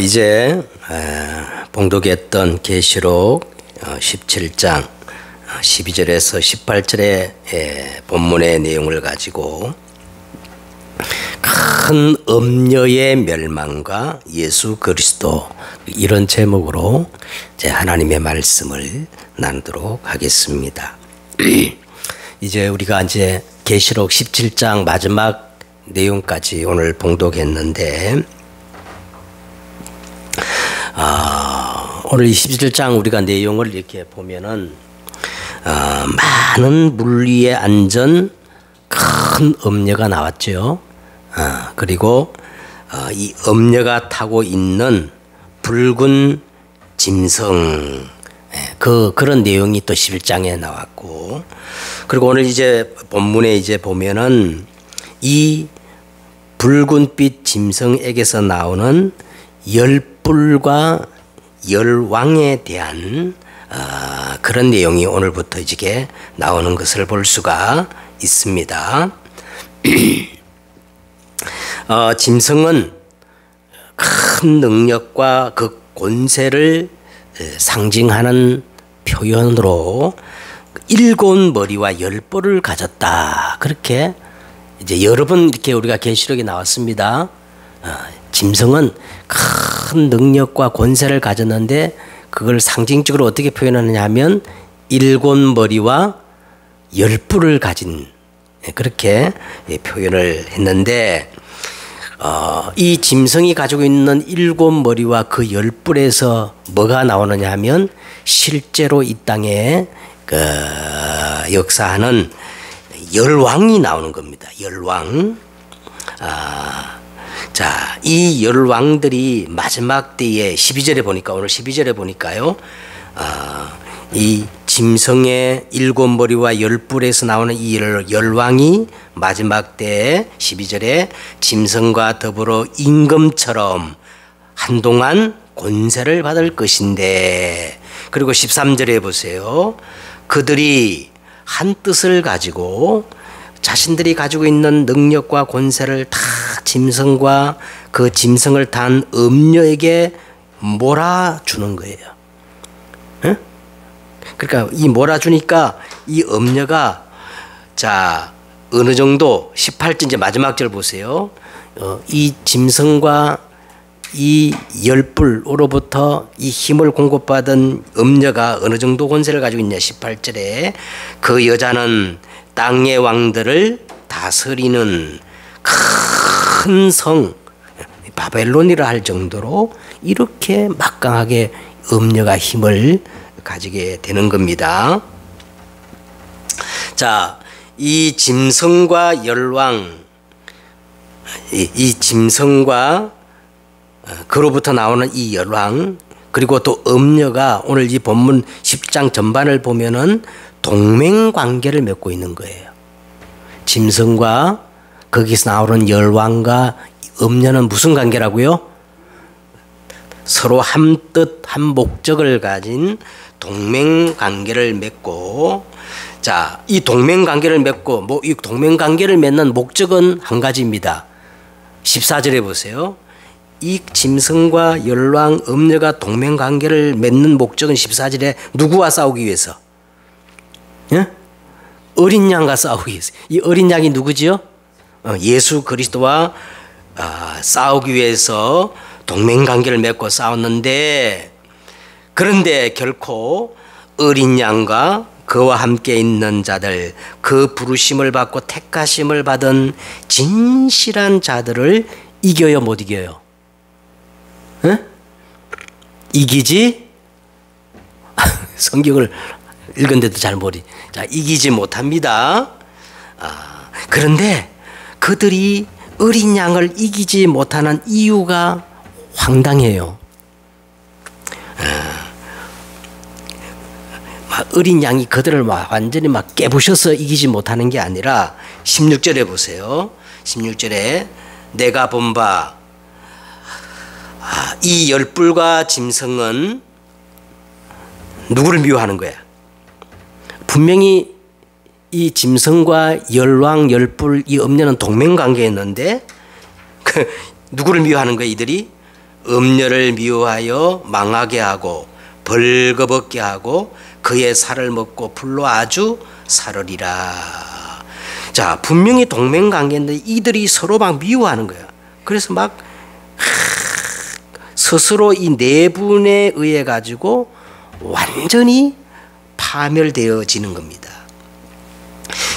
이제 봉독했던 계시록 17장 12절에서 18절의 본문의 내용을 가지고 큰 음녀의 멸망과 예수 그리스도, 이런 제목으로 이제 하나님의 말씀을 나누도록 하겠습니다. 이제 우리가 이제 계시록 17장 마지막 내용까지 오늘 봉독했는데, 오늘 17장 우리가 내용을 이렇게 보면은 많은 물 위에 앉은 큰 음녀가 나왔죠. 그리고 이 음녀가 타고 있는 붉은 짐승, 그런 내용이 또 11장에 나왔고, 그리고 오늘 이제 본문에 이제 보면은 이 붉은빛 짐승에게서 나오는 열불과 열왕에 대한 그런 내용이 오늘부터 이제 나오는 것을 볼 수가 있습니다. 짐승은 큰 능력과 그 권세를 상징하는 표현으로 일곱 머리와 열 뿔을 가졌다, 그렇게 이제 여러 번 이렇게 우리가 계시록에 나왔습니다. 짐승은 큰 능력과 권세를 가졌는데 그걸 상징적으로 어떻게 표현하느냐 하면 일곱 머리와 열 뿔을 가진, 그렇게 표현을 했는데, 이 짐승이 가지고 있는 일곱 머리와 그 열 뿔에서 뭐가 나오느냐 하면 실제로 이 땅에 역사하는 열왕이 나오는 겁니다. 열왕. 자, 이 열왕들이 마지막 때에 12절에 보니까, 오늘 12절에 보니까요, 이 짐승의 일곱 머리와 열 뿔에서 나오는 이 열왕이 마지막 때에 12절에 짐승과 더불어 임금처럼 한동안 권세를 받을 것인데, 그리고 13절에 보세요. 그들이 한 뜻을 가지고 자신들이 가지고 있는 능력과 권세를 다 짐승과 그 짐승을 탄 음녀에게 몰아주는 거예요. 에? 그러니까 이 몰아주니까 이 음녀가, 자, 어느 정도 18절 이제 마지막 절 보세요. 이 짐승과 이 열불으로부터 이 힘을 공급받은 음녀가 어느 정도 권세를 가지고 있냐, 18절에 그 여자는 땅의 왕들을 다스리는 큰 성 바벨론이라 할 정도로 이렇게 막강하게 음녀가 힘을 가지게 되는 겁니다. 자, 이 짐승과 열왕, 이 짐승과 그로부터 나오는 이 열왕, 그리고 또 음녀가 오늘 이 본문 10장 전반을 보면은 동맹관계를 맺고 있는 거예요. 짐승과 거기서 나오는 열왕과 음녀는 무슨 관계라고요? 서로 한 뜻, 한 목적을 가진 동맹관계를 맺고, 자, 이 동맹관계를 맺고, 이 동맹관계를 맺는 목적은 한 가지입니다. 14절에 보세요. 이 짐승과 열왕, 음녀가 동맹관계를 맺는 목적은 14절에 누구와 싸우기 위해서? 예? 어린 양과 싸우기 위해서. 이 어린 양이 누구지요? 예수 그리스도와 싸우기 위해서 동맹관계를 맺고 싸웠는데, 그런데 결코 어린 양과 그와 함께 있는 자들, 그 부르심을 받고 택하심을 받은 진실한 자들을 이겨요, 못 이겨요? 에? 이기지? 성경을 읽은데도 잘 모르지. 자, 이기지 못합니다. 그런데 그들이 어린 양을 이기지 못하는 이유가 황당해요. 어린 양이 그들을 완전히 깨부셔서 이기지 못하는 게 아니라 16절에 보세요. 16절에 내가 본 바 이 열불과 짐승은 누구를 미워하는 거야? 분명히 이 짐승과 열왕, 열불, 이 음녀는 동맹관계였는데 누구를 미워하는 거야? 이들이 음녀를 미워하여 망하게 하고 벌거벗게 하고 그의 살을 먹고 불로 아주 사르리라. 자, 분명히 동맹관계인데 이들이 서로 막 미워하는 거야. 그래서 막 스스로 이 내분에 의해 가지고 완전히 파멸되어지는 겁니다.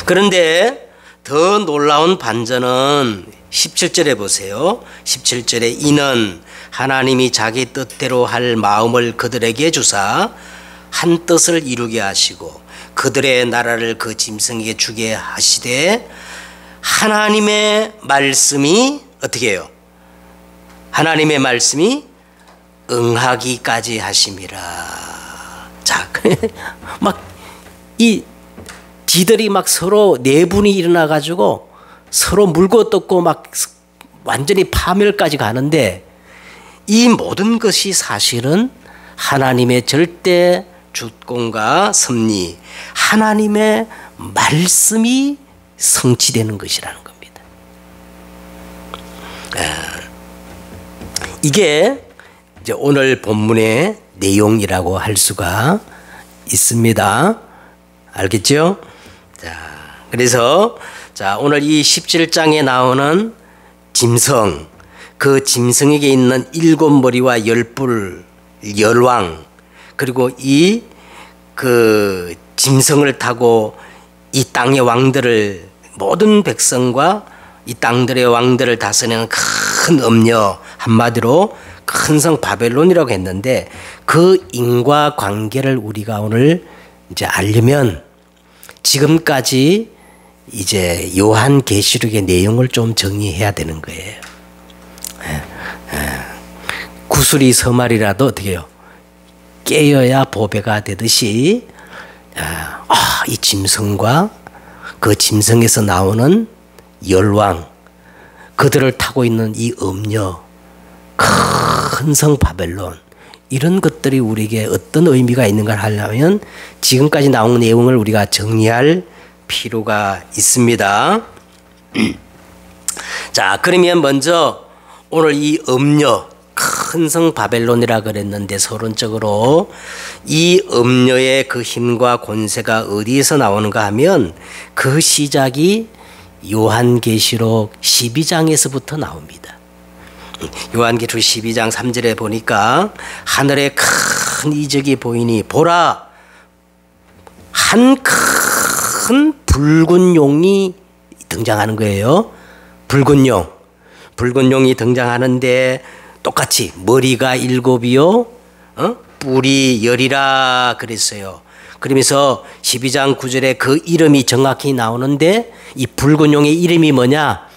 그런데 더 놀라운 반전은 17절에 보세요. 17절에 이는 하나님이 자기 뜻대로 할 마음을 그들에게 주사 한 뜻을 이루게 하시고 그들의 나라를 그 짐승에게 주게 하시되 하나님의 말씀이 어떻게 해요? 하나님의 말씀이 응하기까지 하심이라. 자, 막 이 지들이 막 서로 내분이 일어나 가지고 서로 물고 뜯고 막 완전히 파멸까지 가는데 이 모든 것이 사실은 하나님의 절대 주권과 섭리, 하나님의 말씀이 성취되는 것이라는 겁니다. 이게 이제 오늘 본문의 내용이라고 할 수가 있습니다. 알겠죠? 자, 그래서 자, 오늘 이 17장에 나오는 짐승, 그 짐승에게 있는 7머리와 10뿔, 열왕, 그리고 이 그 짐승을 타고 이 땅의 왕들을, 모든 백성과 이 땅들의 왕들을 다스리는 큰 음녀, 한마디로 큰 성 바벨론이라고 했는데 그 인과 관계를 우리가 오늘 이제 알려면 지금까지 이제 요한계시록의 내용을 좀 정리해야 되는 거예요. 구슬이 서말이라도 어떻게 해요? 깨어야 보배가 되듯이 이 짐승과 그 짐승에서 나오는 열왕, 그들을 타고 있는 이 음녀, 큰 성 바벨론, 이런 것들이 우리에게 어떤 의미가 있는가 하려면 지금까지 나온 내용을 우리가 정리할 필요가 있습니다. 자, 그러면 먼저 오늘 이 음녀, 큰 성 바벨론이라 그랬는데 서론적으로 이 음녀의 그 힘과 권세가 어디에서 나오는가 하면 그 시작이 요한계시록 12장에서부터 나옵니다. 요한계시록 12장 3절에 보니까 하늘에 큰 이적이 보이니 보라, 한 큰 붉은 용이 등장하는 거예요. 붉은 용. 붉은 용이 등장하는데 똑같이 머리가 7이요, 뿔이 10이라 그랬어요. 그러면서 12장 9절에 그 이름이 정확히 나오는데 이 붉은 용의 이름이 뭐냐?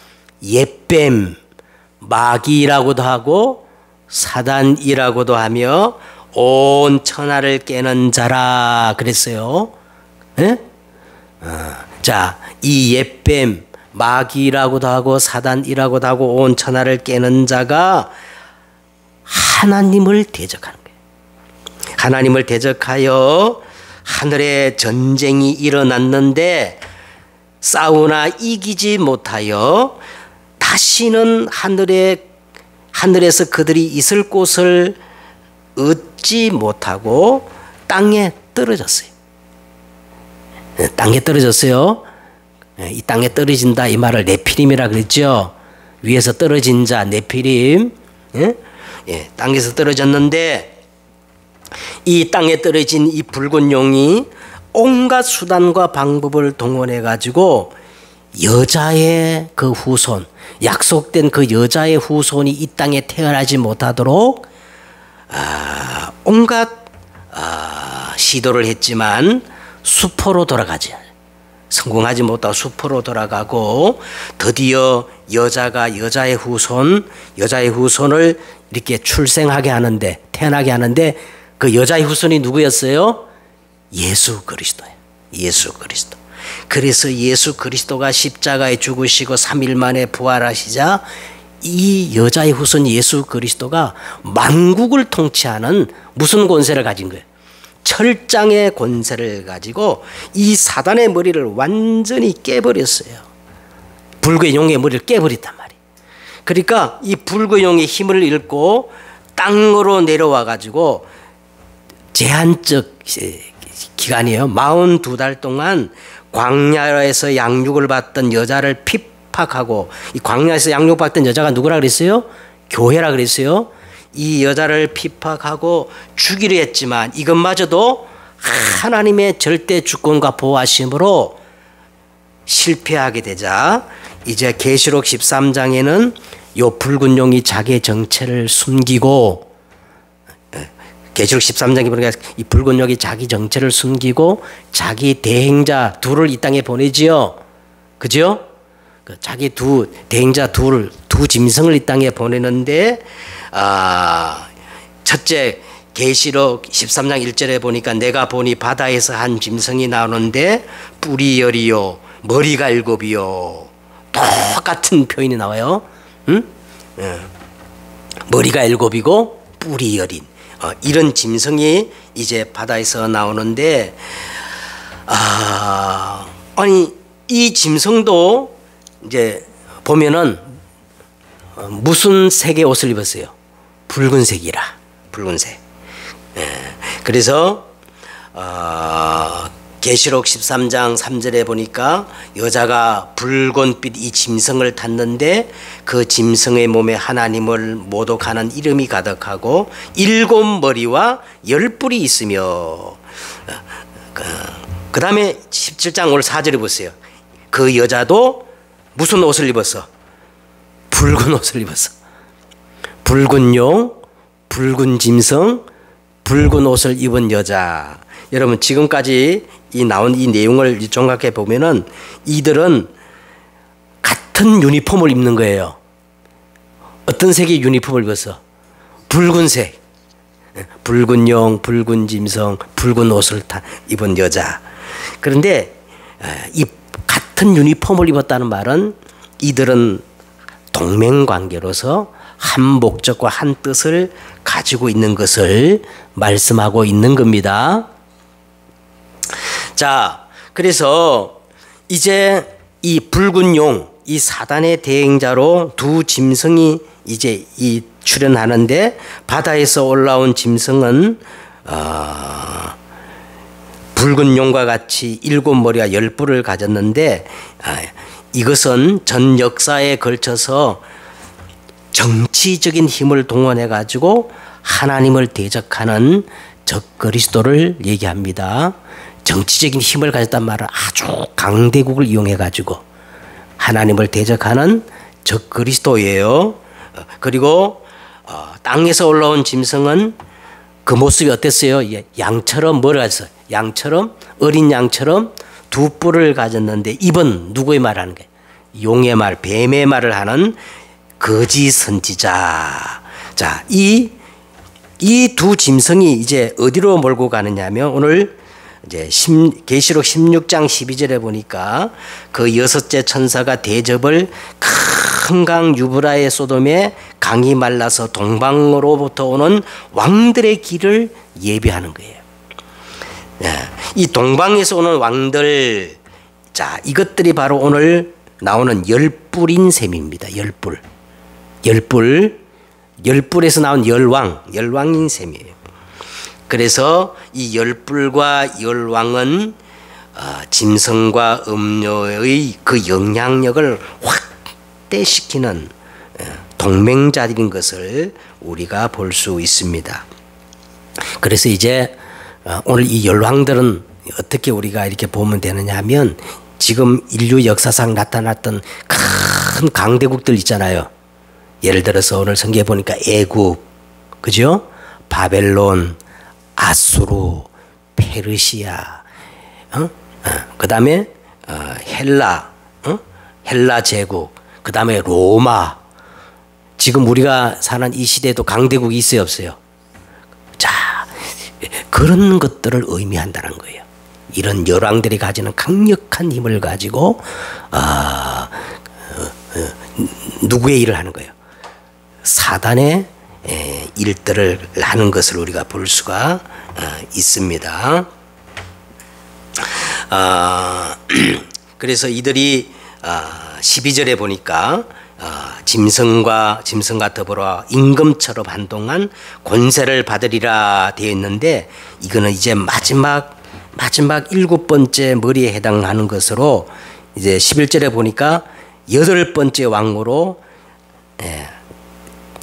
옛뱀, 마귀라고도 하고 사단이라고도 하며 온 천하를 깨는 자라 그랬어요. 예? 자, 이 옛뱀, 마귀라고도 하고 사단이라고도 하고 온 천하를 깨는 자가 하나님을 대적하는 거예요. 하나님을 대적하여 하늘에 전쟁이 일어났는데 싸우나 이기지 못하여 다시는 하늘에서 그들이 있을 곳을 얻지 못하고 땅에 떨어졌어요. 땅에 떨어졌어요. 이 땅에 떨어진다, 이 말을 네피림이라 그랬죠. 위에서 떨어진 자 네피림. 땅에서 떨어졌는데 이 땅에 떨어진 이 붉은 용이 온갖 수단과 방법을 동원해 가지고 여자의 그 후손, 약속된 그 여자의 후손이 이 땅에 태어나지 못하도록 온갖 시도를 했지만 수포로 돌아가지, 성공하지 못하고 수포로 돌아가고 드디어 여자의 후손을 이렇게 출생하게 하는데, 태어나게 하는데 그 여자의 후손이 누구였어요? 예수 그리스도예요. 예수 그리스도. 그래서 예수 그리스도가 십자가에 죽으시고 3일 만에 부활하시자 이 여자의 후손 예수 그리스도가 만국을 통치하는 무슨 권세를 가진 거예요? 철장의 권세를 가지고 이 사단의 머리를 완전히 깨버렸어요. 붉은 용의 머리를 깨버렸단 말이에요. 그러니까 이 붉은 용의 힘을 잃고 땅으로 내려와 가지고 제한적 기간이에요. 42달 동안 광야에서 양육을 받던 여자를 핍박하고, 이 광야에서 양육받던 여자가 누구라 그랬어요? 교회라 그랬어요. 이 여자를 핍박하고 죽이려 했지만 이것마저도 하나님의 절대 주권과 보호하심으로 실패하게 되자 이제 계시록 13장에는 요 붉은 용이 자기의 정체를 숨기고, 계시록 13장에 보니까 이 붉은 용이 자기 정체를 숨기고 자기 대행자 둘을 이 땅에 보내지요. 그죠? 자기 대행자 두 짐승을 이 땅에 보내는데, 첫째 계시록 13장 1절에 보니까 내가 보니 바다에서 한 짐승이 나오는데 뿔이 10이요 머리가 7이요. 똑같은 표현이 나와요. 응? 머리가 7이고 뿔이 10인 이런 짐승이 이제 바다에서 나오는데, 아니 이 짐승도 이제 보면은 무슨 색의 옷을 입었어요? 붉은색이라. 붉은색. 그래서 계시록 13장 3절에 보니까 여자가 붉은빛 이 짐승을 탔는데 그 짐승의 몸에 하나님을 모독하는 이름이 가득하고 7머리와 10뿔이 있으며, 그 다음에 17장 오늘 4절에 보세요. 그 여자도 무슨 옷을 입었어? 붉은 옷을 입었어. 붉은 용, 붉은 짐승, 붉은 옷을 입은 여자. 여러분 지금까지 나온 이 내용을 종합해 보면은 이들은 같은 유니폼을 입는 거예요. 어떤 색의 유니폼을 입었어? 붉은색. 붉은 용, 붉은 짐승, 붉은 옷을 입은 여자. 그런데 이 같은 유니폼을 입었다는 말은 이들은 동맹관계로서 한 목적과 한 뜻을 가지고 있는 것을 말씀하고 있는 겁니다. 자, 그래서 이제 이 붉은 용, 이 사단의 대행자로 두 짐승이 이제 출현하는데, 바다에서 올라온 짐승은 붉은 용과 같이 7머리와 10뿔을 가졌는데, 이것은 전 역사에 걸쳐서 정치적인 힘을 동원해 가지고 하나님을 대적하는 적그리스도를 얘기합니다. 정치적인 힘을 가졌단 말은 아주 강대국을 이용해 가지고 하나님을 대적하는 적그리스도예요. 그리고 땅에서 올라온 짐승은 그 모습이 어땠어요? 양처럼 뭘 가졌어요? 양처럼, 어린 양처럼 두 뿔을 가졌는데, 입은 누구의 말 하는 거예요? 용의 말, 뱀의 말을 하는 거짓 선지자. 자, 이 두 짐승이 이제 어디로 몰고 가느냐 하면, 오늘 이제 계시록 16장 12절에 보니까 그 여섯째 천사가 대접을 큰 강 유브라의 소돔에 강이 말라서 동방으로부터 오는 왕들의 길을 예비하는 거예요. 이 동방에서 오는 왕들, 자, 이것들이 바로 오늘 나오는 10뿔인 셈입니다. 10뿔. 10뿔에서 나온 열왕인 셈이에요. 그래서 이 10뿔과 열왕은 짐승과 음료의 그 영향력을 확대시키는 동맹자들인 것을 우리가 볼 수 있습니다. 그래서 이제 오늘 이 열왕들은 어떻게 우리가 이렇게 보면 되느냐 하면, 지금 인류 역사상 나타났던 큰 강대국들 있잖아요. 예를 들어서 오늘 성경에 보니까 애국, 그죠? 바벨론, 아수르, 페르시아, 그 다음에 헬라 제국, 그 다음에 로마. 지금 우리가 사는 이 시대에도 강대국이 있어요, 없어요? 자, 그런 것들을 의미한다는 거예요. 이런 열왕들이 가지는 강력한 힘을 가지고 누구의 일을 하는 거예요? 사단의 일들을 하는 것을 우리가 볼 수가 있습니다. 그래서 이들이 12절에 보니까 짐승과 더불어 임금처럼 한동안 권세를 받으리라 되어 있는데, 이거는 이제 마지막 7번째 머리에 해당하는 것으로 이제 11절에 보니까 8번째 왕으로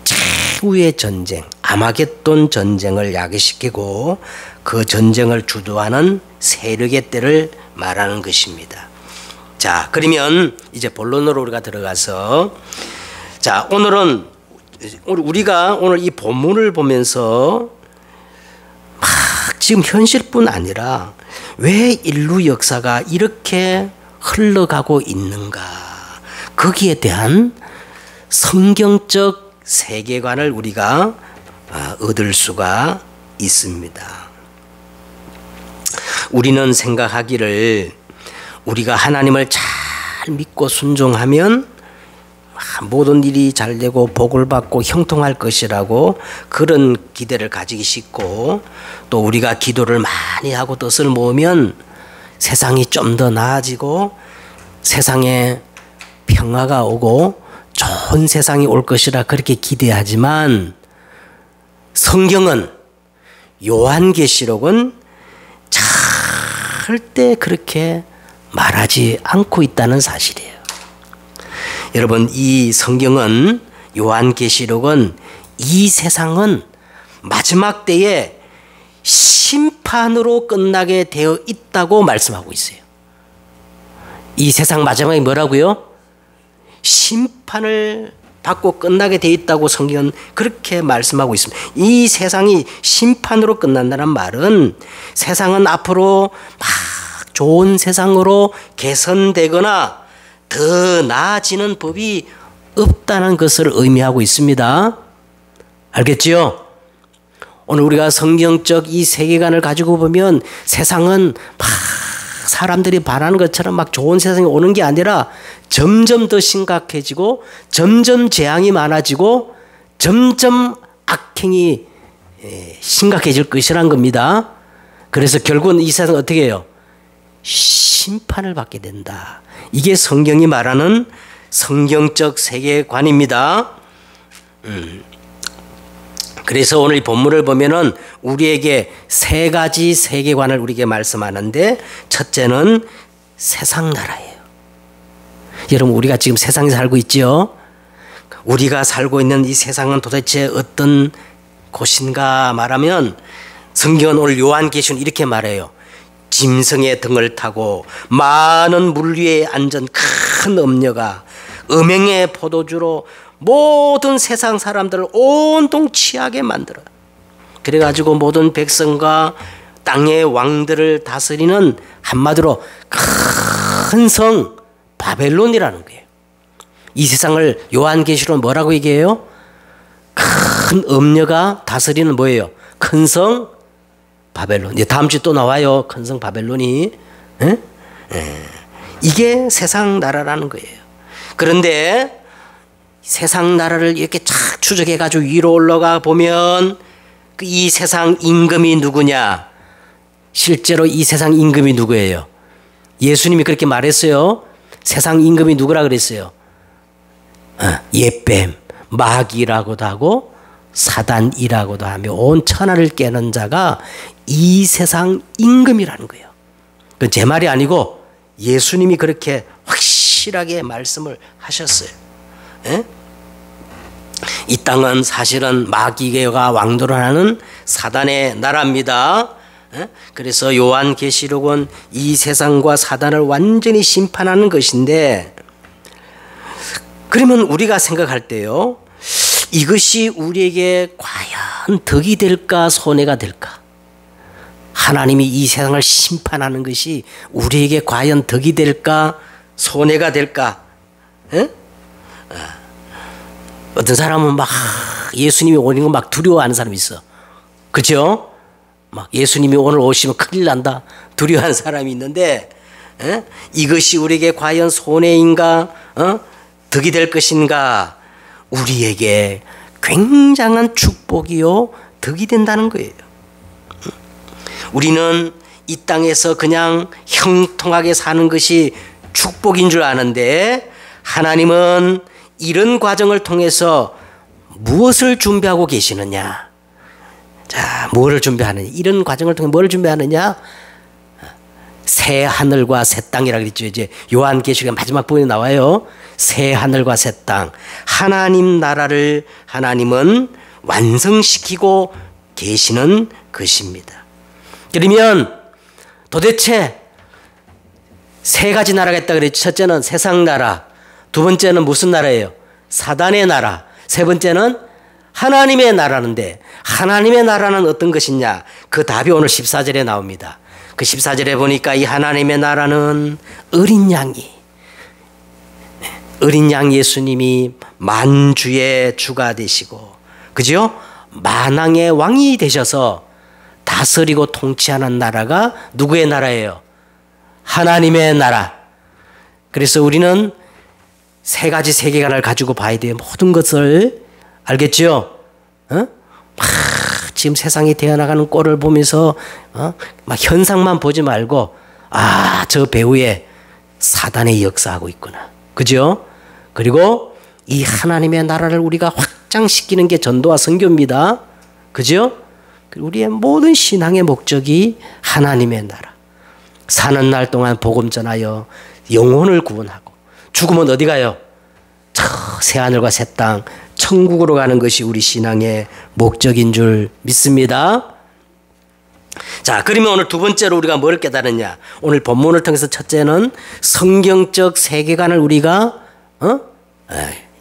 최후의 전쟁, 아마겟돈 전쟁을 야기시키고 그 전쟁을 주도하는 세력의 때를 말하는 것입니다. 자, 그러면 이제 본론으로 우리가 들어가서, 자, 오늘은 우리가 오늘 이 본문을 보면서 막 지금 현실뿐 아니라 왜 인류 역사가 이렇게 흘러가고 있는가, 거기에 대한 성경적 세계관을 우리가 얻을 수가 있습니다. 우리는 생각하기를 우리가 하나님을 잘 믿고 순종하면 모든 일이 잘 되고 복을 받고 형통할 것이라고 그런 기대를 가지기 쉽고, 또 우리가 기도를 많이 하고 뜻을 모으면 세상이 좀 더 나아지고 세상에 평화가 오고 좋은 세상이 올 것이라 그렇게 기대하지만, 성경은, 요한계시록은 절대 그렇게 말하지 않고 있다는 사실이에요. 여러분, 이 성경은, 요한계시록은 이 세상은 마지막 때에 심판으로 끝나게 되어 있다고 말씀하고 있어요. 이 세상 마지막에 뭐라고요? 심판을 받고 끝나게 되어 있다고 성경은 그렇게 말씀하고 있습니다. 이 세상이 심판으로 끝난다는 말은 세상은 앞으로 막 좋은 세상으로 개선되거나 더 나아지는 법이 없다는 것을 의미하고 있습니다. 알겠지요? 오늘 우리가 성경적 이 세계관을 가지고 보면 세상은 막 사람들이 바라는 것처럼 막 좋은 세상이 오는 게 아니라 점점 더 심각해지고 점점 재앙이 많아지고 점점 악행이 심각해질 것이란 겁니다. 그래서 결국은 이 세상은 어떻게 해요? 심판을 받게 된다. 이게 성경이 말하는 성경적 세계관입니다. 그래서 오늘 이 본문을 보면은 우리에게 세 가지 세계관을 우리에게 말씀하는데, 첫째는 세상 나라예요. 여러분, 우리가 지금 세상에 살고 있죠? 우리가 살고 있는 이 세상은 도대체 어떤 곳인가 말하면, 성경은 오늘 요한계시록 이렇게 말해요. 짐승의 등을 타고 많은 물 위에 앉은 큰 음녀가 음행의 포도주로 모든 세상 사람들을 온통 취하게 만들어. 그래가지고 모든 백성과 땅의 왕들을 다스리는, 한마디로 큰 성 바벨론이라는 거예요. 이 세상을 요한계시록은 뭐라고 얘기해요? 큰 음녀가 다스리는 뭐예요? 큰 성 바벨론. 이제 다음 주에 또 나와요. 큰 성 바벨론이. 이게 세상 나라라는 거예요. 그런데 세상 나라를 이렇게 착 추적해가지고 위로 올라가 보면 이 세상 임금이 누구냐? 실제로 이 세상 임금이 누구예요? 예수님이 그렇게 말했어요. 세상 임금이 누구라 그랬어요? 옛뱀, 마귀라고도 하고 사단이라고도 하며 온 천하를 깨는 자가 이 세상 임금이라는 거예요. 그건 제 말이 아니고 예수님이 그렇게 확실하게 말씀을 하셨어요. 에? 이 땅은 사실은 마귀가 왕도를 하는 사단의 나라입니다. 에? 그래서 요한계시록은 이 세상과 사단을 완전히 심판하는 것인데, 그러면 우리가 생각할 때요, 이것이 우리에게 과연 덕이 될까 손해가 될까? 하나님이 이 세상을 심판하는 것이 우리에게 과연 덕이 될까 손해가 될까? 에? 어떤 사람은 막 예수님이 오는 거 막 두려워하는 사람이 있어. 그렇죠? 막 예수님이 오늘 오시면 큰일 난다 두려워하는 사람이 있는데, 이것이 우리에게 과연 손해인가 덕이 될 것인가? 우리에게 굉장한 축복이요 덕이 된다는 거예요. 우리는 이 땅에서 그냥 형통하게 사는 것이 축복인 줄 아는데, 하나님은 이런 과정을 통해서 무엇을 준비하고 계시느냐? 자, 뭐를 준비하느냐? 이런 과정을 통해 뭐를 준비하느냐? 새 하늘과 새 땅이라 그랬죠. 이제 요한계시록 마지막 부분에 나와요. 새 하늘과 새 땅. 하나님 나라를 하나님은 완성시키고 계시는 것입니다. 그러면 도대체 세 가지 나라가 있다 그랬죠. 첫째는 세상 나라, 두 번째는 무슨 나라예요? 사단의 나라, 세 번째는 하나님의 나라인데 하나님의 나라는 어떤 것이냐? 그 답이 오늘 14절에 나옵니다. 그 14절에 보니까 이 하나님의 나라는 어린 양 예수님이 만주의 주가 되시고, 그죠? 만왕의 왕이 되셔서 다스리고 통치하는 나라가 누구의 나라예요? 하나님의 나라. 그래서 우리는 세 가지 세계관을 가지고 봐야 돼요. 모든 것을. 알겠죠? 지금 세상이 되어나가는 꼴을 보면서 막 현상만 보지 말고 저 배후에 사단의 역사하고 있구나. 그죠? 그리고 이 하나님의 나라를 우리가 확장시키는 게 전도와 선교입니다. 그죠? 우리의 모든 신앙의 목적이 하나님의 나라. 사는 날 동안 복음 전하여 영혼을 구원하고 죽으면 어디 가요? 저 새하늘과 새 땅 천국으로 가는 것이 우리 신앙의 목적인 줄 믿습니다. 자, 그러면 오늘 두 번째로 우리가 뭘 깨달았냐? 오늘 본문을 통해서 첫째는 성경적 세계관을 우리가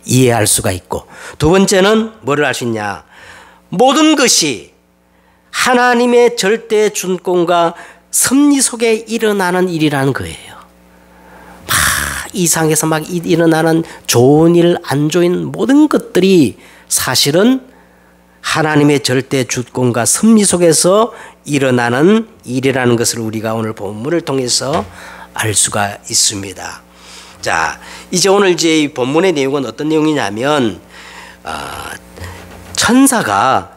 이해할 수가 있고, 두 번째는 뭐를 알 수 있냐? 모든 것이 하나님의 절대 준권과 섭리 속에 일어나는 일이라는 거예요. 이 세상에서 막 일어나는 좋은 일, 안 좋은 모든 것들이 사실은 하나님의 절대 주권과 섭리 속에서 일어나는 일이라는 것을 우리가 오늘 본문을 통해서 알 수가 있습니다. 자, 이제 오늘 이제 이 본문의 내용은 어떤 내용이냐면 천사가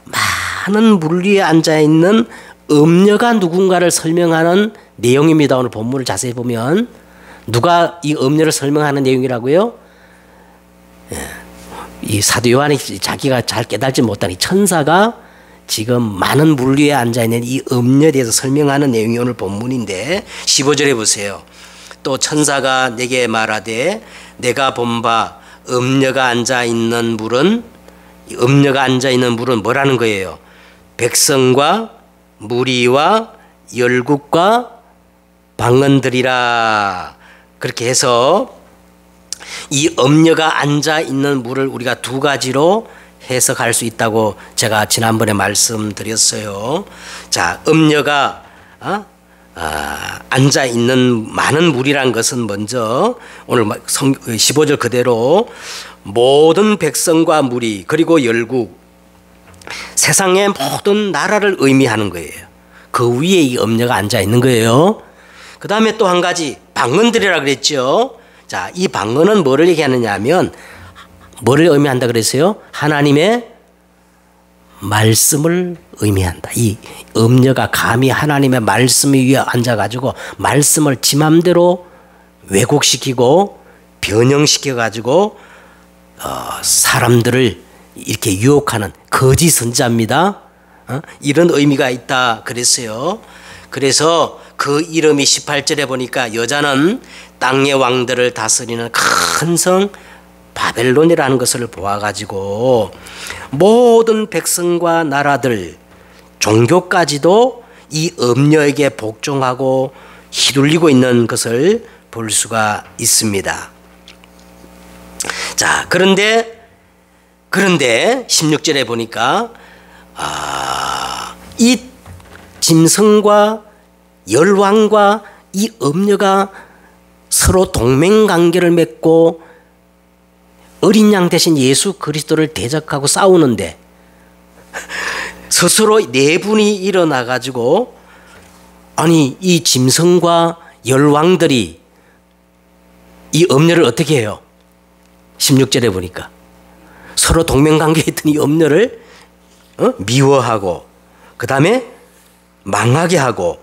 많은 물 위에 앉아 있는 음녀가 누군가를 설명하는 내용입니다. 오늘 본문을 자세히 보면 누가 이 음녀를 설명하는 내용이라고요? 이 사도 요한이 자기가 잘 깨달지 못한 이 천사가 지금 많은 물 위에 앉아 있는 이 음녀에 대해서 설명하는 내용이 오늘 본문인데 15절에 보세요. 또 천사가 내게 말하되 내가 본 바 음녀가 앉아 있는 물은 뭐라는 거예요? 백성과 무리와 열국과 방언들이라. 그렇게 해서 이 음녀가 앉아 있는 물을 우리가 두 가지로 해석할 수 있다고 제가 지난번에 말씀드렸어요. 자, 음녀가 앉아 있는 많은 물이란 것은 먼저 오늘 15절 그대로 모든 백성과 무리 그리고 열국, 세상의 모든 나라를 의미하는 거예요. 그 위에 이 음녀가 앉아 있는 거예요. 그 다음에 또 한 가지 방언들이라 그랬죠. 자, 이 방언은 뭐를 얘기하느냐 하면 뭐를 의미한다 그랬어요? 하나님의 말씀을 의미한다. 이 음녀가 감히 하나님의 말씀 위에 앉아가지고 말씀을 지 맘대로 왜곡시키고 변형시켜가지고 사람들을 이렇게 유혹하는 거짓 선지자입니다. 이런 의미가 있다 그랬어요. 그래서 그 이름이 18절에 보니까 여자는 땅의 왕들을 다스리는 큰 성 바벨론이라는 것을 보아가지고 모든 백성과 나라들, 종교까지도 이 음녀에게 복종하고 휘둘리고 있는 것을 볼 수가 있습니다. 자, 그런데 16절에 보니까 이 짐승과 열왕과 이 음녀가 서로 동맹관계를 맺고 어린 양 대신 예수 그리스도를 대적하고 싸우는데 스스로 내분이 일어나가지고 아니 이 짐승과 열왕들이 이 음녀를 어떻게 해요? 16절에 보니까 서로 동맹관계에 있던 이 음녀를 미워하고 그 다음에 망하게 하고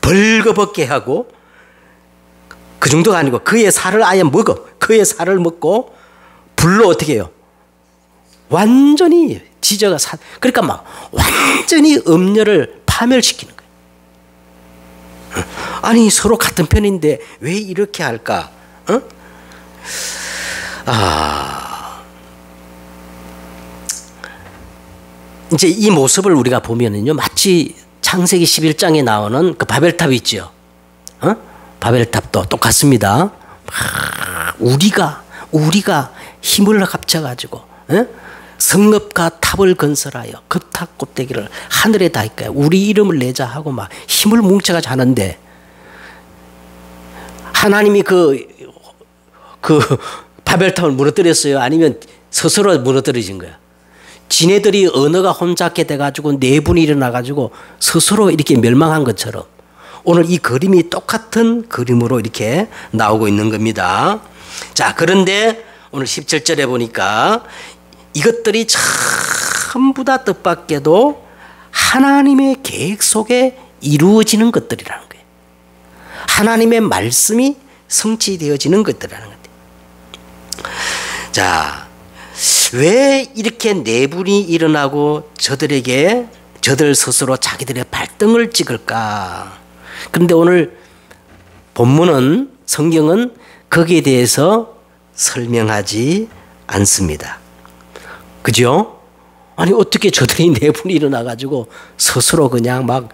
벌거벗게 하고 그 정도가 아니고 그의 살을 아예 먹어. 그의 살을 먹고 불로 어떻게 해요? 완전히 지져가 그러니까 막 완전히 음녀를 파멸시키는 거예요. 아니 서로 같은 편인데 왜 이렇게 할까? 이제 이 모습을 우리가 보면은요, 마치 창세기 11장에 나오는 그 바벨탑 있죠. 바벨탑도 똑같습니다. 우리가 힘을 합쳐가지고 성읍과 탑을 건설하여 그 탑 꼭대기를 하늘에 닿을까요? 우리 이름을 내자 하고 막 힘을 뭉쳐가지고 하는데 하나님이 그 바벨탑을 무너뜨렸어요? 아니면 스스로 무너뜨려진 거야? 지네들이 언어가 혼잡게 돼가지고 내분이 일어나가지고 스스로 이렇게 멸망한 것처럼 오늘 이 그림이 똑같은 그림으로 이렇게 나오고 있는 겁니다. 자, 그런데 오늘 17절에 보니까 이것들이 전부 다 뜻밖에도 하나님의 계획 속에 이루어지는 것들이라는 거예요. 하나님의 말씀이 성취되어지는 것들이라는 거예요. 자, 왜 이렇게 내분이 일어나고 저들 스스로 자기들의 발등을 찍을까? 그런데 오늘 본문은 성경은 거기에 대해서 설명하지 않습니다. 그죠? 아니 어떻게 저들이 내분이 일어나가지고 스스로 그냥 막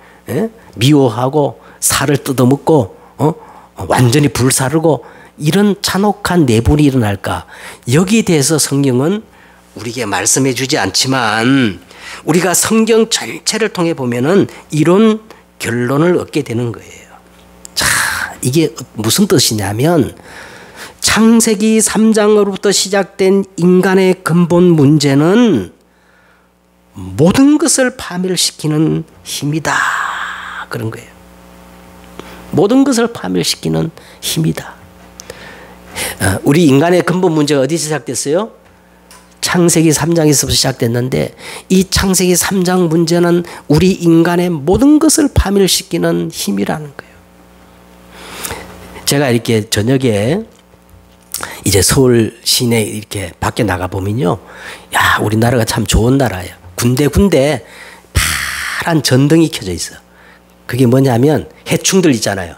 미워하고 살을 뜯어먹고 완전히 불사르고 이런 잔혹한 내분이 일어날까? 여기에 대해서 성경은 우리에게 말씀해 주지 않지만 우리가 성경 전체를 통해 보면은 이런 결론을 얻게 되는 거예요. 자, 이게 무슨 뜻이냐면 창세기 3장으로부터 시작된 인간의 근본 문제는 모든 것을 파멸시키는 힘이다. 그런 거예요. 모든 것을 파멸시키는 힘이다. 우리 인간의 근본 문제가 어디서 시작됐어요? 창세기 3장에서 시작됐는데 이 창세기 3장 문제는 우리 인간의 모든 것을 파멸시키는 힘이라는 거예요. 제가 이렇게 저녁에 이제 서울 시내 이렇게 밖에 나가 보면요, 야, 우리나라가 참 좋은 나라예요. 군데 파란 전등이 켜져 있어. 그게 뭐냐면 해충들 있잖아요.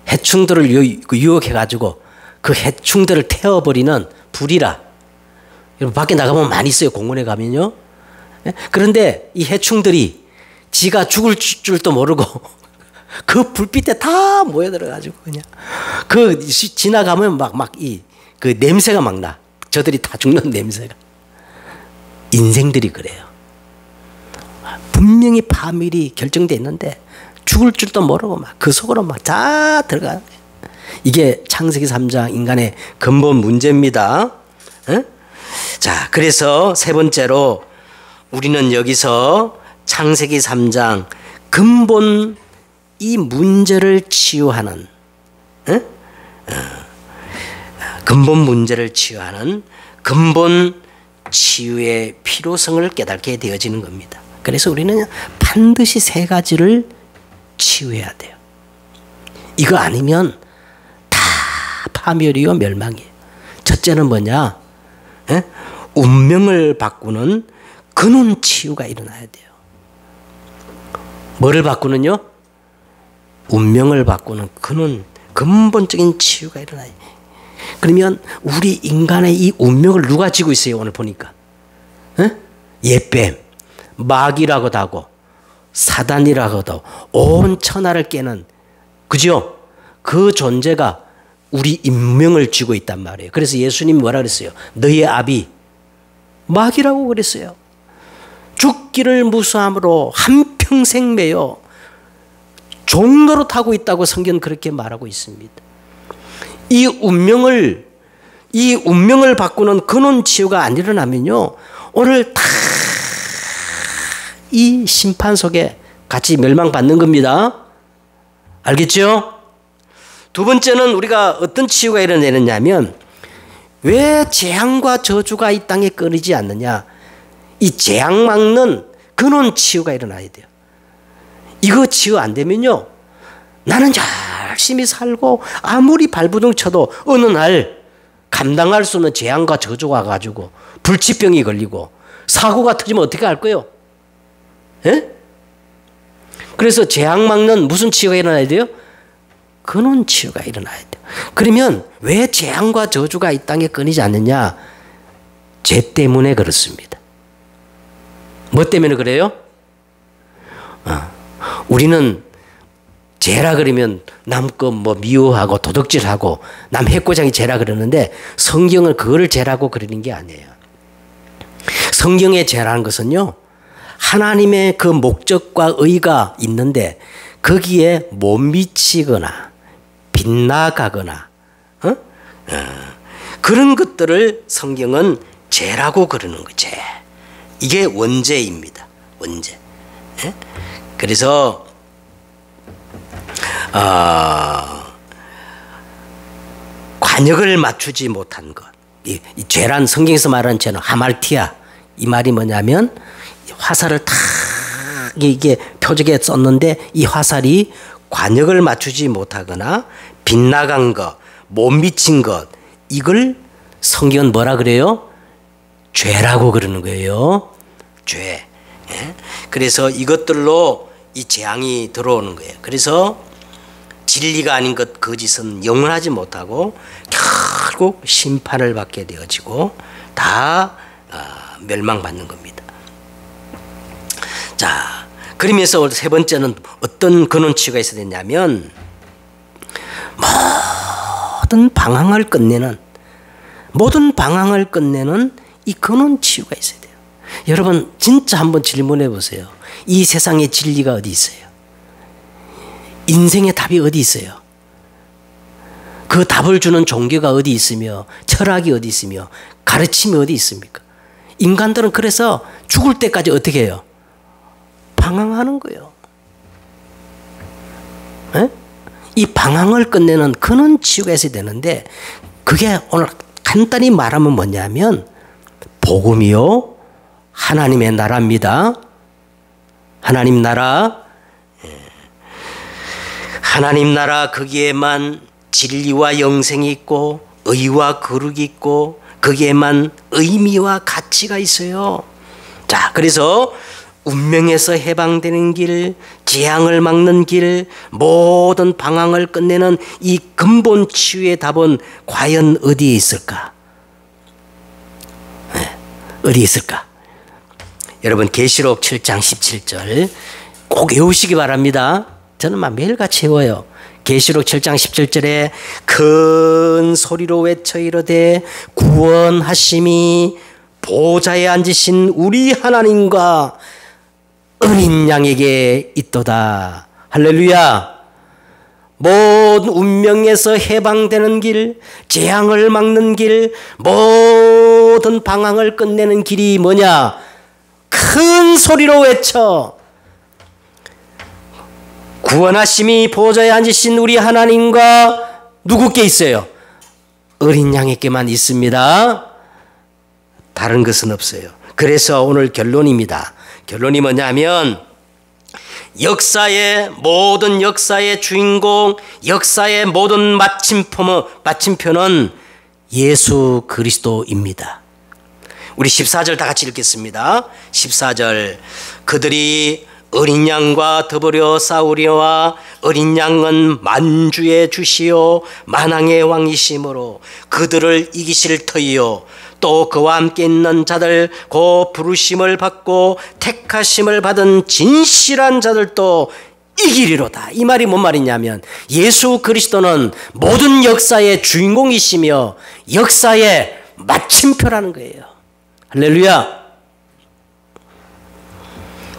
해충들을 유혹해가지고 그 해충들을 태워버리는 불이라. 여러분 밖에 나가면 많이 있어요. 공원에 가면요. 그런데 이 해충들이 지가 죽을 줄도 모르고 그 불빛에 다 모여들어가지고 그냥 그 지나가면 그 냄새가 막 나. 저들이 다 죽는 냄새가. 인생들이 그래요. 분명히 파멸이 결정돼 있는데 죽을 줄도 모르고 막 그 속으로 막 다 들어가. 이게 창세기 3장 인간의 근본 문제입니다. 자, 그래서 세 번째로 우리는 여기서 창세기 3장 근본 이 문제를 치유하는 근본 문제를 치유하는 근본 치유의 필요성을 깨닫게 되어지는 겁니다. 그래서 우리는 반드시 세 가지를 치유해야 돼요. 이거 아니면 다 파멸이요 멸망이에요. 첫째는 뭐냐? 운명을 바꾸는 근원 치유가 일어나야 돼요. 뭐를 바꾸는요? 운명을 바꾸는 근본적인 치유가 일어나요. 그러면 우리 인간의 이 운명을 누가 쥐고 있어요? 오늘 보니까 예뱀, 마귀라고도 하고 사단이라고도 하고 온 천하를 깨는, 그죠? 그 존재가 우리 운명을 쥐고 있단 말이에요. 그래서 예수님이 뭐라 그랬어요? 너희의 아비 마귀라고 그랬어요. 죽기를 무수함으로 한평생 매여 종노릇하고 있다고 성경은 그렇게 말하고 있습니다. 이 운명을 바꾸는 근원 치유가 안 일어나면요, 오늘 다 이 심판 속에 같이 멸망받는 겁니다. 알겠죠? 두 번째는 우리가 어떤 치유가 일어나느냐면 왜 재앙과 저주가 이 땅에 끊이지 않느냐? 이 재앙 막는 근원 치유가 일어나야 돼요. 이거 치유 안 되면요, 나는 열심히 살고 아무리 발부둥 쳐도 어느 날 감당할 수 없는 재앙과 저주가 와가지고 불치병이 걸리고 사고가 터지면 어떻게 할 거예요? 예? 그래서 재앙 막는 무슨 치유가 일어나야 돼요? 근원 치유가 일어나야 돼요. 그러면 왜 재앙과 저주가 이 땅에 끊이지 않느냐? 죄 때문에 그렇습니다. 뭐 때문에 그래요? 우리는 죄라 그러면 남 거 뭐 미워하고 도둑질하고 남 해코장이 죄라 그러는데 성경은 그거를 죄라고 그러는 게 아니에요. 성경의 죄라는 것은요, 하나님의 그 목적과 의가 있는데 거기에 못 미치거나 빗나가거나 그런 것들을 성경은 죄라고 그러는 거죠. 이게 원죄입니다. 원죄. 그래서 관역을 맞추지 못한 것. 이 죄란 성경에서 말하는 죄는 하말티아. 이 말이 뭐냐면 화살을 탁 이게 표적에 썼는데 이 화살이 관역을 맞추지 못하거나 빗나간 것, 못 미친 것, 이걸 성경은 뭐라 그래요? 죄라고 그러는 거예요. 죄. 그래서 이것들로 이 재앙이 들어오는 거예요. 그래서 진리가 아닌 것, 거짓은 영원하지 못하고 결국 심판을 받게 되어지고 다 멸망받는 겁니다. 자, 그러면서 세 번째는 어떤 근원치유가 있어야 되냐면 모든 방황을 끝내는 이 근원치유가 있어야 돼요. 여러분 진짜 한번 질문해 보세요. 이 세상에 진리가 어디 있어요? 인생의 답이 어디 있어요? 그 답을 주는 종교가 어디 있으며 철학이 어디 있으며 가르침이 어디 있습니까? 인간들은 그래서 죽을 때까지 어떻게 해요? 방황하는 거예요. 에? 이 방황을 끝내는 근원치유가 있어야 되는데 그게 오늘 간단히 말하면 뭐냐면 복음이요 하나님의 나라입니다. 하나님 나라, 하나님 나라 거기에만 진리와 영생이 있고 의와 거룩이 있고 거기에만 의미와 가치가 있어요. 자, 그래서 운명에서 해방되는 길, 재앙을 막는 길, 모든 방황을 끝내는 이 근본 치유의 답은 과연 어디에 있을까? 어디에 있을까? 여러분 계시록 7장 17절 꼭 외우시기 바랍니다. 저는 막 매일같이 외워요. 계시록 7장 17절에 큰 소리로 외쳐 이르되 구원하심이 보좌에 앉으신 우리 하나님과 어린 양에게 있도다. 할렐루야. 모든 운명에서 해방되는 길, 재앙을 막는 길, 모든 방황을 끝내는 길이 뭐냐? 큰 소리로 외쳐 구원하심이 보좌에 앉으신 우리 하나님과 누구께 있어요? 어린 양에게만 있습니다. 다른 것은 없어요. 그래서 오늘 결론입니다. 결론이 뭐냐면 모든 역사의 주인공, 역사의 모든 마침표는 예수 그리스도입니다. 우리 14절 다 같이 읽겠습니다. 14절 그들이 어린 양과 더불어 싸우려와 어린 양은 만주의 주시요 만왕의 왕이심으로 그들을 이기실 터이요 또 그와 함께 있는 자들 그 부르심을 받고 택하심을 받은 진실한 자들도 이기리로다. 이 말이 뭔 말이냐면 예수 그리스도는 모든 역사의 주인공이시며 역사의 마침표라는 거예요. 할렐루야.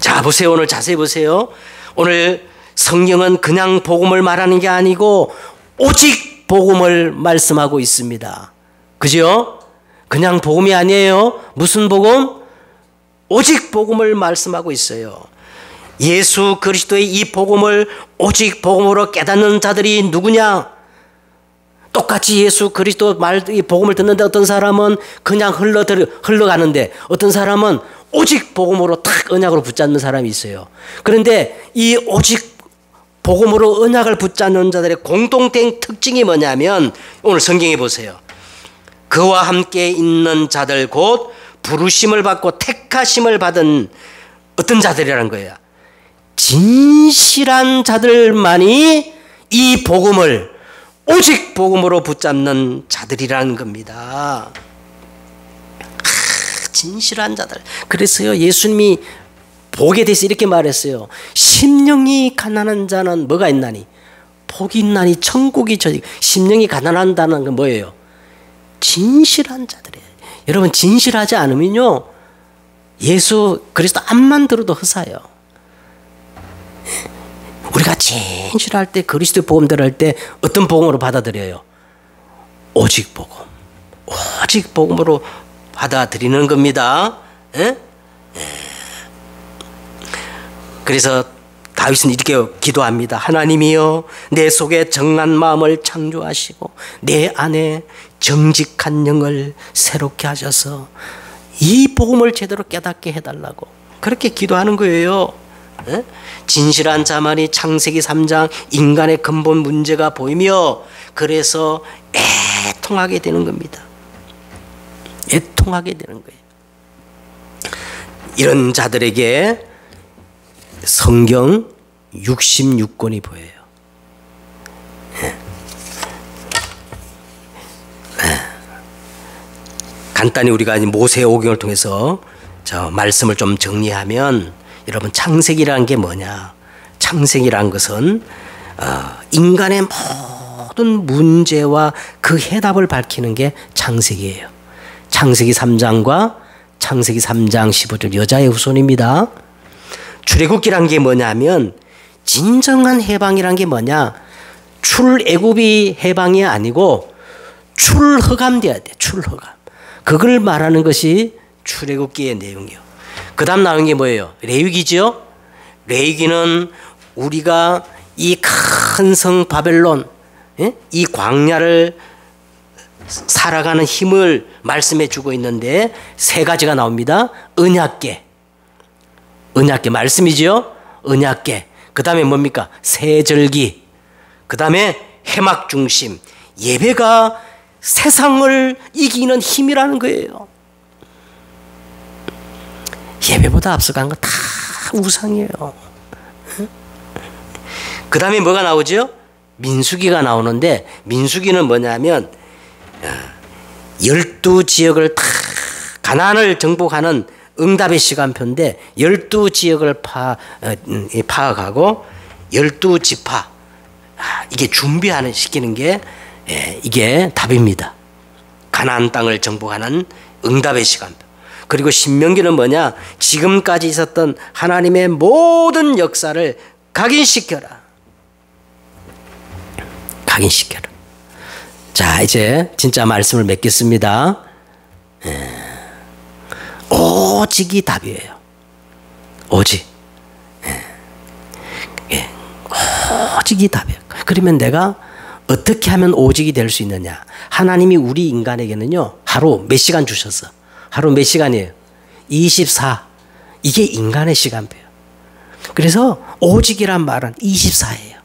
자, 보세요. 오늘 자세히 보세요. 오늘 성경은 그냥 복음을 말하는 게 아니고 오직 복음을 말씀하고 있습니다. 그죠? 그냥 복음이 아니에요. 무슨 복음? 오직 복음을 말씀하고 있어요. 예수 그리스도의 이 복음을 오직 복음으로 깨닫는 자들이 누구냐? 똑같이 예수 그리스도 이 복음을 듣는데 어떤 사람은 그냥 흘러가는데 어떤 사람은 오직 복음으로 탁 언약으로 붙잡는 사람이 있어요. 그런데 이 오직 복음으로 언약을 붙잡는 자들의 공통된 특징이 뭐냐면 오늘 성경에 보세요. 그와 함께 있는 자들 곧 부르심을 받고 택하심을 받은 어떤 자들이라는 거예요. 진실한 자들만이 이 복음을 오직 복음으로 붙잡는 자들이라는 겁니다. 진실한 자들. 그래서요, 예수님이 복에 대해서 이렇게 말했어요. 심령이 가난한 자는 뭐가 있나니? 복이 있나니 천국이 저리. 심령이 가난한다는 건 뭐예요? 진실한 자들이에요. 여러분, 진실하지 않으면요, 예수 그리스도 앞만 들어도 허사예요. 우리가 진실할 때, 그리스도 복음대로 할 때 어떤 복음으로 받아들여요? 오직 복음. 오직 복음으로 받아들이는 겁니다. 예? 그래서 다윗은 이렇게 기도합니다. 하나님이여, 내 속에 정한 마음을 창조하시고 내 안에 정직한 영을 새롭게 하셔서 이 복음을 제대로 깨닫게 해달라고 그렇게 기도하는 거예요. 예? 진실한 자만이 창세기 3장 인간의 근본 문제가 보이며 그래서 애통하게 되는 겁니다. 애통하게 되는 거예요. 이런 자들에게 성경 66권이 보여요. 간단히 우리가 모세의 오경을 통해서 저 말씀을 좀 정리하면, 여러분, 창세기라는 게 뭐냐? 창세기라는 것은 인간의 모든 문제와 그 해답을 밝히는 게 창세기예요. 창세기 3장과 창세기 3장 15절 여자의 후손입니다. 출애굽기란 게 뭐냐면 진정한 해방이란 게 뭐냐? 출애굽이 해방이 아니고 출허감돼야 돼. 출허감. 그걸 말하는 것이 출애굽기의 내용이요. 그 다음 나오는 게 뭐예요? 레위기죠. 레위기는 우리가 이 큰 성 바벨론, 이 광야를 살아가는 힘을 말씀해 주고 있는데 세 가지가 나옵니다. 언약궤, 언약궤 말씀이죠. 언약궤. 그 다음에 뭡니까? 세절기. 그 다음에 회막 중심. 예배가 세상을 이기는 힘이라는 거예요. 예배보다 앞서간 거 다 우상이에요. 그 다음에 뭐가 나오죠? 민수기가 나오는데, 민수기는 뭐냐면 12지역을 다 가나안을 정복하는 응답의 시간표인데 12지역을 파악하고 12지파 이게 준비하는 시키는 게 이게 답입니다. 가나안 땅을 정복하는 응답의 시간표. 그리고 신명기는 뭐냐? 지금까지 있었던 하나님의 모든 역사를 각인시켜라. 각인시켜라. 자, 이제 진짜 말씀을 맺겠습니다. 오직이 답이에요. 오직. 오직이 답이에요. 그러면 내가 어떻게 하면 오직이 될 수 있느냐? 하나님이 우리 인간에게는요, 하루 몇 시간 주셨어? 하루 몇 시간이에요? 24. 이게 인간의 시간표예요. 그래서 오직이란 말은 24예요.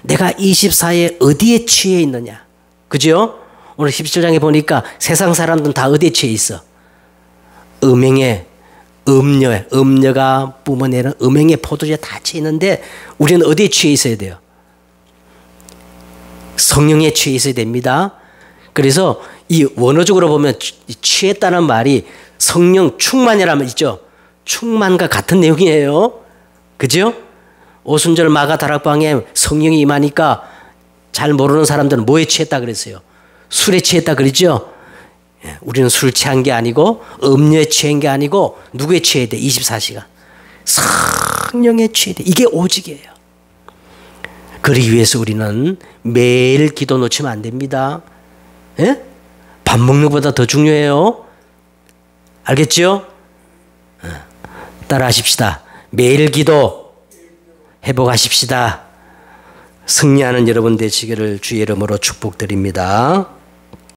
내가 24에 어디에 취해 있느냐? 그죠? 오늘 17장에 보니까 세상 사람들은 다 어디에 취해 있어? 음행에, 음녀에, 음녀가 뿜어내는 음행의 포도주에 다 취해 있는데 우리는 어디에 취해 있어야 돼요? 성령에 취해 있어야 됩니다. 그래서 이 원어적으로 보면 취했다는 말이 성령 충만이라면 있죠. 충만과 같은 내용이에요. 그죠? 오순절 마가 다락방에 성령이 임하니까 잘 모르는 사람들은 뭐에 취했다 그랬어요? 술에 취했다 그랬죠? 우리는 술 취한 게 아니고 음료에 취한 게 아니고 누구에 취해야 돼? 24시간. 성령에 취해야 돼. 이게 오직이에요. 그러기 위해서 우리는 매일 기도 놓치면 안 됩니다. 예? 밥 먹는 것보다 더 중요해요. 알겠죠? 따라 하십시다. 매일 기도 회복하십시다. 승리하는 여러분 되시기를 주의 이름으로 축복드립니다.